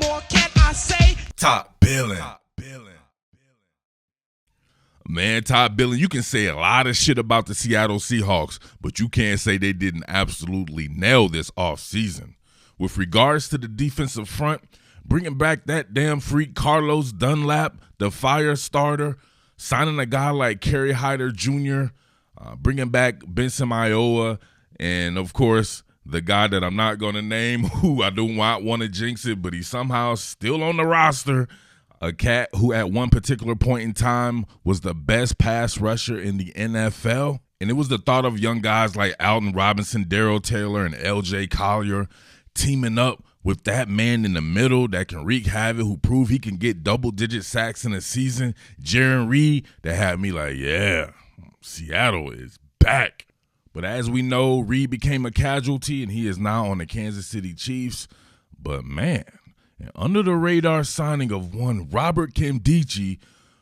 more can I say? Top Billin. Man, Top Billin, you can say a lot of shit about the Seattle Seahawks, but you can't say they didn't absolutely nail this offseason. With regards to the defensive front, bringing back that damn freak Carlos Dunlap, the fire starter, signing a guy like Kerry Hyder Jr., bringing back Benson Iowa, and, of course, the guy that I'm not going to name, who I do not want to jinx it, but he's somehow still on the roster, a cat who at one particular point in time was the best pass rusher in the NFL. And it was the thought of young guys like Alton Robinson, Darrell Taylor, and L.J. Collier teaming up with that man in the middle that can wreak havoc, who proved he can get double-digit sacks in a season, Jaron Reed, that had me like, yeah, Seattle is back. But as we know, Reed became a casualty, and he is now on the Kansas City Chiefs. But, man, an under-the-radar signing of one Robert Nkemdiche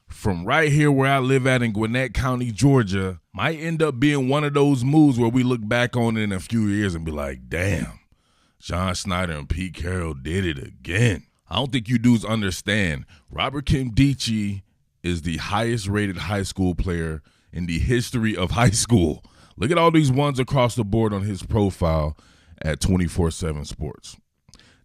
from right here where I live at in Gwinnett County, Georgia, might end up being one of those moves where we look back on it in a few years and be like, damn, John Snyder and Pete Carroll did it again. I don't think you dudes understand. Robert Nkemdiche is the highest-rated high school player in the history of high school. Look at all these ones across the board on his profile at 24/7 Sports.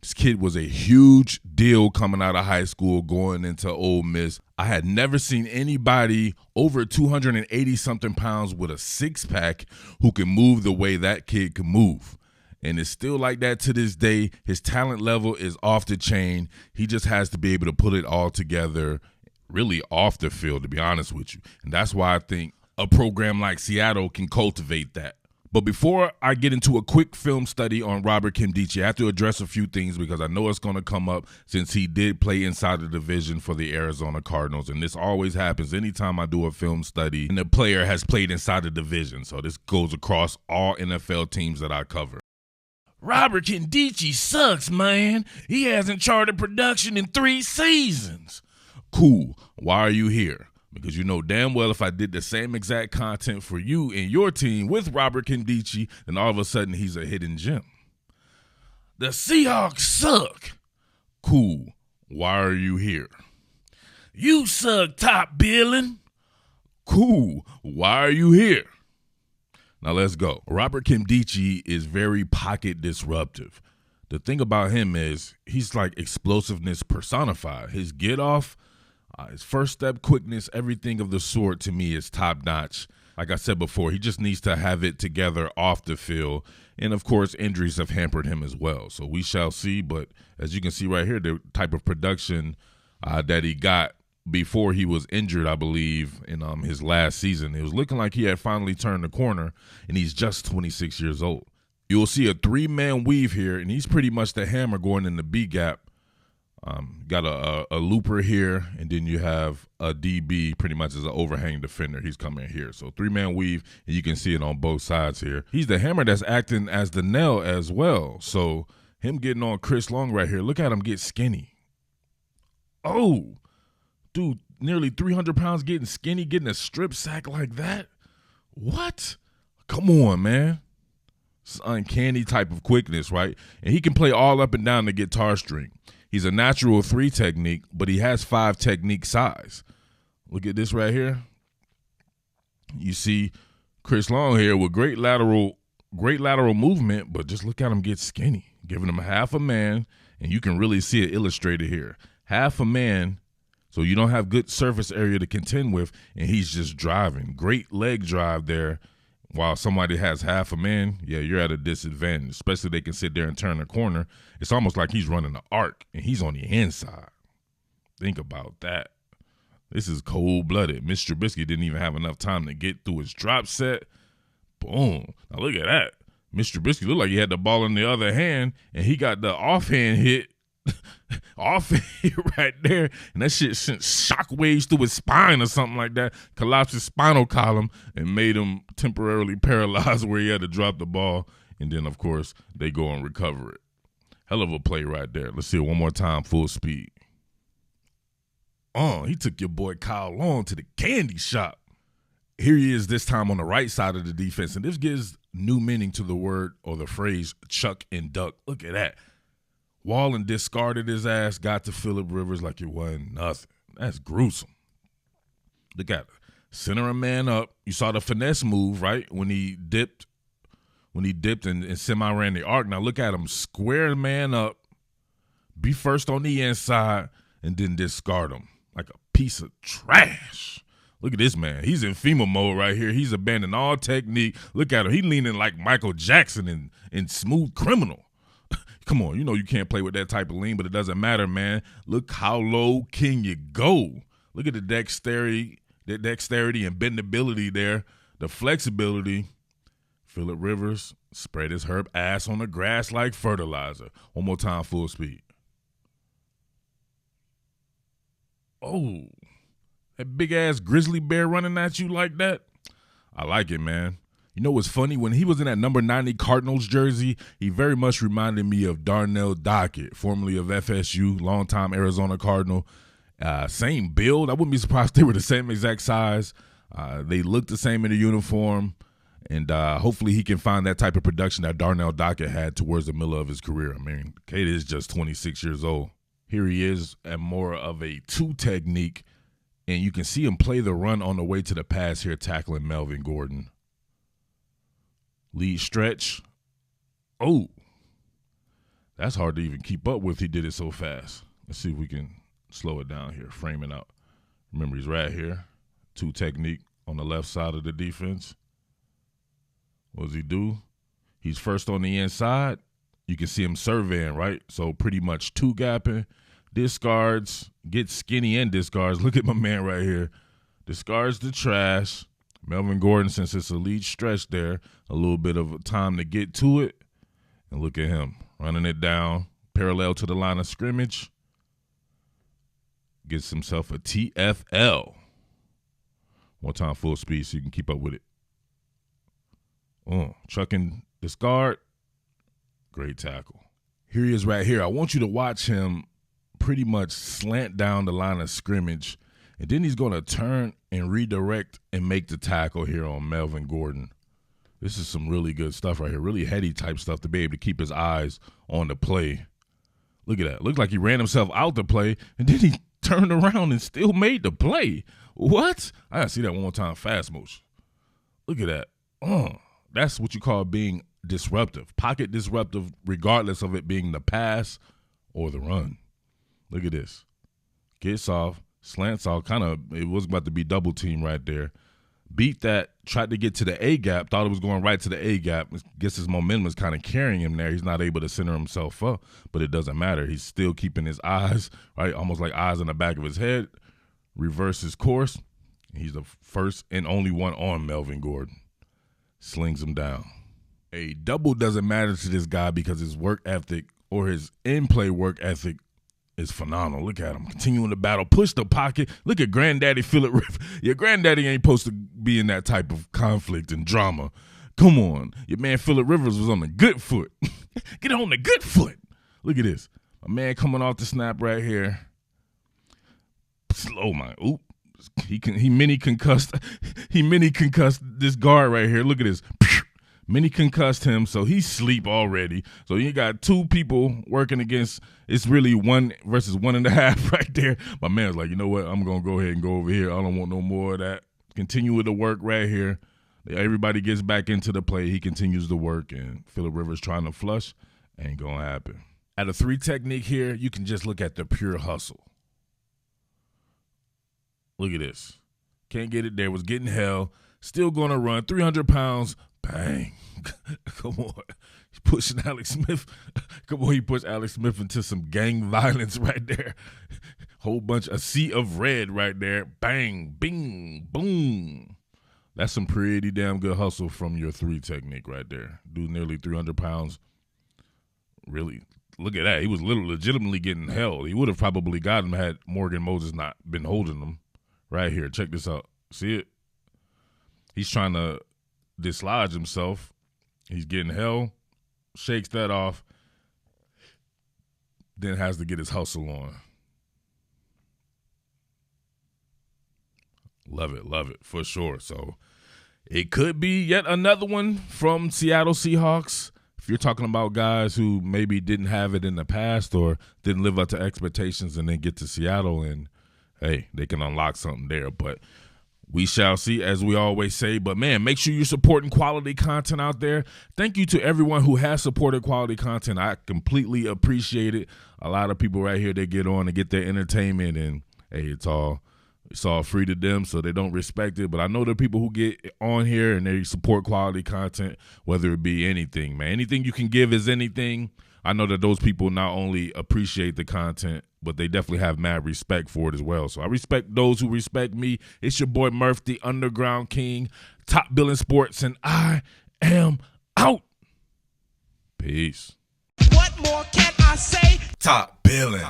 This kid was a huge deal coming out of high school, going into Ole Miss. I had never seen anybody over 280-something pounds with a six-pack who can move the way that kid can move. And it's still like that to this day. His talent level is off the chain. He just has to be able to put it all together really off the field, to be honest with you. And that's why I think a program like Seattle can cultivate that. But before I get into a quick film study on Robert Nkemdiche, I have to address a few things because I know it's going to come up since he did play inside the division for the Arizona Cardinals. And this always happens anytime I do a film study and the player has played inside the division. So this goes across all NFL teams that I cover. Robert Nkemdiche sucks, man. He hasn't charted production in 3 seasons. Cool. Why are you here? Because you know damn well if I did the same exact content for you and your team with Robert Nkemdiche, then all of a sudden he's a hidden gem. The Seahawks suck. Cool. Why are you here? You suck, Top Billin. Cool. Why are you here? Now let's go. Robert Nkemdiche is very pocket disruptive. The thing about him is he's like explosiveness personified. His get off, his first step quickness, everything of the sort to me is top notch. Like I said before, he just needs to have it together off the field. And of course, injuries have hampered him as well. So we shall see. But as you can see right here, the type of production that he got before he was injured, I believe, in his last season, it was looking like he had finally turned the corner, and he's just 26 years old. You'll see a 3-man weave here, and he's pretty much the hammer going in the B gap. Got a looper here, and then you have a DB pretty much as an overhang defender. He's coming here. So 3-man weave, and you can see it on both sides here. He's the hammer that's acting as the nail as well. So him getting on Chris Long right here, look at him get skinny. Oh, dude, nearly 300 pounds getting skinny, getting a strip sack like that? What? Come on, man. It's uncanny type of quickness, right? And he can play all up and down the guitar string. He's a natural 3 technique, but he has 5 technique size. Look at this right here. You see Chris Long here with great lateral movement, but just look at him get skinny, giving him half a man, and you can really see it illustrated here. Half a man, so you don't have good surface area to contend with, and he's just driving. Great leg drive there. While somebody has half a man, yeah, you're at a disadvantage, especially they can sit there and turn a corner. It's almost like he's running an arc, and he's on the inside. Think about that. This is cold-blooded. Mitch Trubisky didn't even have enough time to get through his drop set. Boom. Now look at that. Mitch Trubisky looked like he had the ball in the other hand, and he got the offhand hit right there, and that shit sent shockwaves through his spine or something like that, collapsed his spinal column and made him temporarily paralyzed where he had to drop the ball, and then, of course, they go and recover it. Hell of a play right there. Let's see it one more time, full speed. He took your boy Kyle Long to the candy shop. Here he is this time on the right side of the defense, and this gives new meaning to the word or the phrase chuck and duck. Look at that. Wallen discarded his ass, got to Phillip Rivers like it wasn't nothing. That's gruesome. Look at it. Center a man up. You saw the finesse move, right? When he dipped and semi-ran the arc. Now look at him. Square the man up, be first on the inside, and then discard him like a piece of trash. Look at this man. He's in FEMA mode right here. He's abandoned all technique. Look at him. He leaning like Michael Jackson in Smooth Criminal. Come on, you know you can't play with that type of lean, but it doesn't matter, man. Look how low can you go. Look at the dexterity and bendability there, the flexibility. Phillip Rivers spread his herb ass on the grass like fertilizer. One more time, full speed. Oh, that big-ass grizzly bear running at you like that? I like it, man. You know what's funny? When he was in that number 90 Cardinals jersey, he very much reminded me of Darnell Dockett, formerly of FSU, longtime Arizona Cardinal. Same build. I wouldn't be surprised if they were the same exact size. They look the same in the uniform. And hopefully he can find that type of production that Darnell Dockett had towards the middle of his career. I mean, Kate is just 26 years old. Here he is at more of a two technique, and you can see him play the run on the way to the pass here, tackling Melvin Gordon. Lead stretch. Oh, that's hard to even keep up with. He did it so fast. Let's see if we can slow it down here, frame it out. Remember, he's right here. Two technique on the left side of the defense. What does he do? He's first on the inside. You can see him surveying, right? So pretty much two gapping, discards, gets skinny and discards. Look at my man right here. Discards the trash. Melvin Gordon, since it's a lead stretch there, a little bit of time to get to it. And look at him running it down parallel to the line of scrimmage. Gets himself a TFL. One time full speed so you can keep up with it. Chucking discard. Great tackle. Here he is right here. I want you to watch him pretty much slant down the line of scrimmage, and then he's going to turn and redirect and make the tackle here on Melvin Gordon. This is some really good stuff right here, really heady type stuff to be able to keep his eyes on the play. Look at that. Looked like he ran himself out the play, and then he turned around and still made the play. What? I got to see that one more time, fast motion. Look at that. That's what you call being disruptive, pocket disruptive, regardless of it being the pass or the run. Look at this. Gets off, slants off, it was about to be double team right there. Beat that, tried to get to the A gap, thought it was going right to the A gap. Guess his momentum was kind of carrying him there. He's not able to center himself up, but it doesn't matter. He's still keeping his eyes, right, almost like eyes in the back of his head. Reverse his course. He's the first and only one on Melvin Gordon. Slings him down. A double doesn't matter to this guy because his work ethic or his in-play work ethic is phenomenal. Look at him continuing the battle, push the pocket. Look at Granddaddy Phillip Rivers. Your granddaddy ain't supposed to be in that type of conflict and drama. Come on. Your man Phillip Rivers was on the good foot. Get on the good foot. Look at this. A man coming off the snap right here. Slow man. Oop. He mini concussed this guard right here. Look at this. Mini concussed him, so he's asleep already. So you got two people working against. It's really 1 versus 1.5 right there. My man's like, you know what? I'm gonna go ahead and go over here. I don't want no more of that. Continue with the work right here. Everybody gets back into the play. He continues to work, and Phillip Rivers trying to flush. Ain't gonna happen. At a 3 technique here, you can just look at the pure hustle. Look at this. Can't get it there. Was getting hell. Still going to run. 300 pounds. Bang. Come on. He's pushing Alex Smith. Come on, he pushed Alex Smith into some gang violence right there. A sea of red right there. Bang. Bing. Boom. That's some pretty damn good hustle from your 3 technique right there. Dude nearly 300 pounds. Really. Look at that. He was legitimately getting held. He would have probably got him had Morgan Moses not been holding him. Right here. Check this out. See it? He's trying to dislodge himself. He's getting hell. Shakes that off. Then has to get his hustle on. Love it, for sure. So it could be yet another one from Seattle Seahawks. if you're talking about guys who maybe didn't have it in the past or didn't live up to expectations and then get to Seattle, and hey, they can unlock something there. But we shall see, as we always say. But, man, make sure you're supporting quality content out there. Thank you to everyone who has supported quality content. I completely appreciate it. A lot of people right here, they get on and get their entertainment, and, hey, it's all free to them, so they don't respect it. But I know there are people who get on here and they support quality content, whether it be anything, man. Anything you can give is anything. I know that those people not only appreciate the content, but they definitely have mad respect for it as well. So I respect those who respect me. It's your boy Murph, the Underground King, Top Billin Sports, and I am out. Peace. What more can I say? Top Billin.